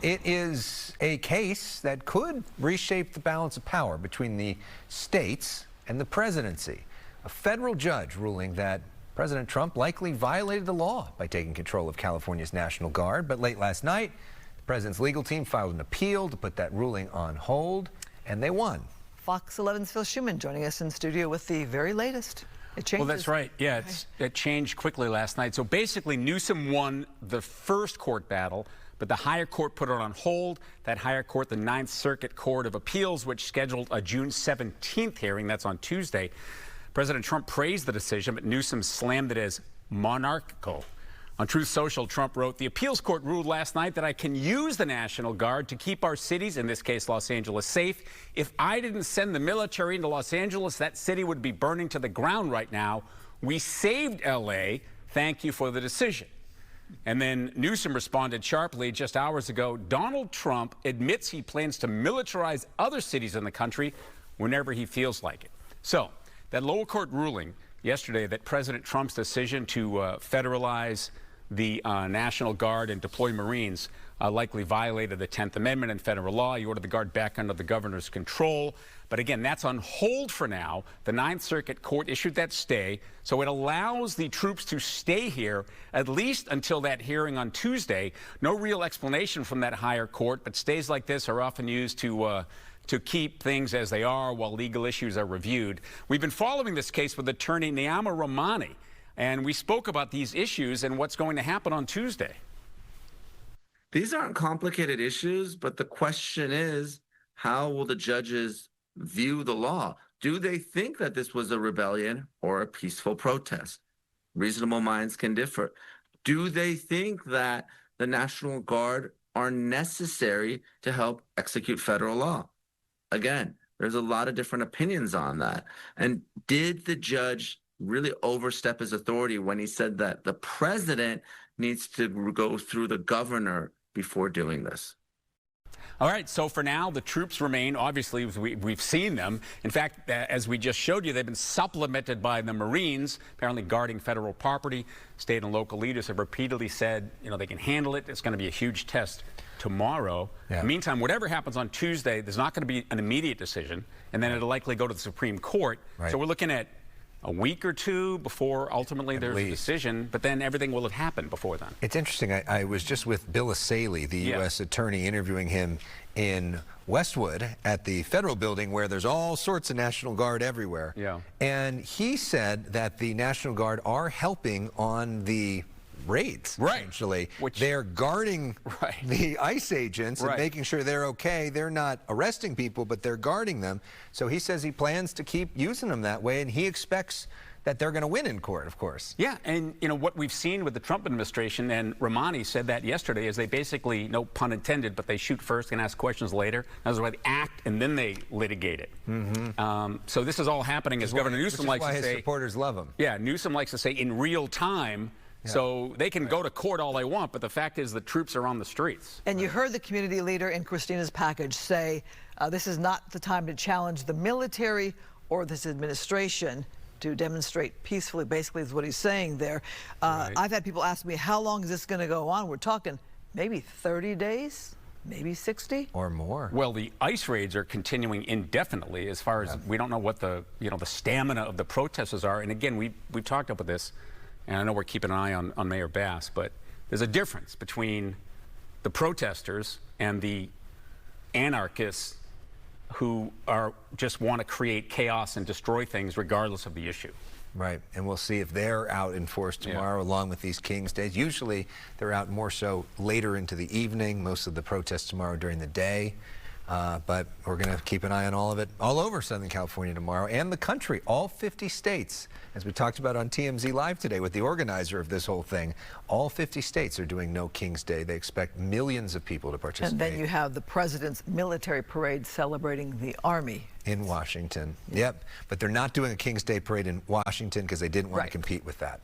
It is a case that could reshape the balance of power between the states and the presidency. A federal judge ruling that President Trump likely violated the law by taking control of California's National Guard. But late last night, the president's legal team filed an appeal to put that ruling on hold, and they won. Fox 11's Phil Schuman joining us in studio with the very latest. It changes. Well, that's right. Yeah, it changed quickly last night. So basically, Newsom won the first court battle, but the higher court put it on hold. That higher court, the Ninth Circuit Court of Appeals, which scheduled a June 17th hearing, that's on Tuesday. President Trump praised the decision, but Newsom slammed it as monarchical. On Truth Social, Trump wrote, "The appeals court ruled last night that I can use the National Guard to keep our cities, in this case Los Angeles, safe. If I didn't send the military into Los Angeles, that city would be burning to the ground right now. We saved L.A. Thank you for the decision." And then Newsom responded sharply just hours ago. Donald Trump admits he plans to militarize other cities in the country whenever he feels like it. So that lower court ruling yesterday that President Trump's decision to federalize the National Guard and deploy Marines likely violated the 10th Amendment and federal law. He ordered the Guard back under the governor's control. But again, that's on hold for now. The Ninth Circuit Court issued that stay, so it allows the troops to stay here at least until that hearing on Tuesday. No real explanation from that higher court, but stays like this are often used to keep things as they are while legal issues are reviewed. We've been following this case with attorney Neama Rahmani, and we spoke about these issues and what's going to happen on Tuesday. These aren't complicated issues, but the question is, how will the judges view the law? Do they think that this was a rebellion or a peaceful protest? Reasonable minds can differ. Do they think that the National Guard are necessary to help execute federal law? Again, there's a lot of different opinions on that. And did the judge really overstep his authority when he said that the president needs to go through the governor before doing this? All right, so for now, the troops remain. Obviously, we've seen them. In fact, as we just showed you, they've been supplemented by the Marines, apparently guarding federal property. State and local leaders have repeatedly said, they can handle it. It's going to be a huge test tomorrow. Yeah. Meantime, whatever happens on Tuesday, there's not going to be an immediate decision, and then it'll likely go to the Supreme Court. Right. So we're looking at a week or two before ultimately there's a decision, but then everything will have happened before then. It's interesting. I was just with Bill Asaley, the U.S. attorney, interviewing him in Westwood at the federal building where there's all sorts of National Guard everywhere. Yeah. And he said that the National Guard are helping on the raids, essentially. They're guarding the ICE agents and making sure they're okay. They're not arresting people, but they're guarding them. So he says he plans to keep using them that way, and he expects that they're going to win in court, of course. Yeah, and what we've seen with the Trump administration, and Rahmani said that yesterday, is they basically, no pun intended, but they shoot first and ask questions later. That's why they act and then they litigate it. So this is all happening, as Governor Newsom likes to say. Which is why his supporters love him. Yeah, Newsom likes to say in real time. So they can go to court all they want, but the fact is the troops are on the streets. And you heard the community leader in Christina's package say this is not the time to challenge the military or this administration, to demonstrate peacefully, basically, is what he's saying there. I've had people ask me, how long is this going to go on? We're talking maybe 30 days, maybe 60? Or more. Well, the ICE raids are continuing indefinitely as far as we don't know what the stamina of the protesters are. And again, we've talked about this. And I know we're keeping an eye on Mayor Bass, but there's a difference between the protesters and the anarchists who just want to create chaos and destroy things regardless of the issue. Right, and we'll see if they're out in force tomorrow along with these King's Days. Usually they're out more so later into the evening, most of the protests tomorrow during the day. But we're going to keep an eye on all of it all over Southern California tomorrow and the country, all 50 states. As we talked about on TMZ Live today with the organizer of this whole thing, all 50 states are doing No King's Day. They expect millions of people to participate. And then you have the president's military parade celebrating the Army. In Washington. Yep. But they're not doing a King's Day parade in Washington because they didn't want to compete with that.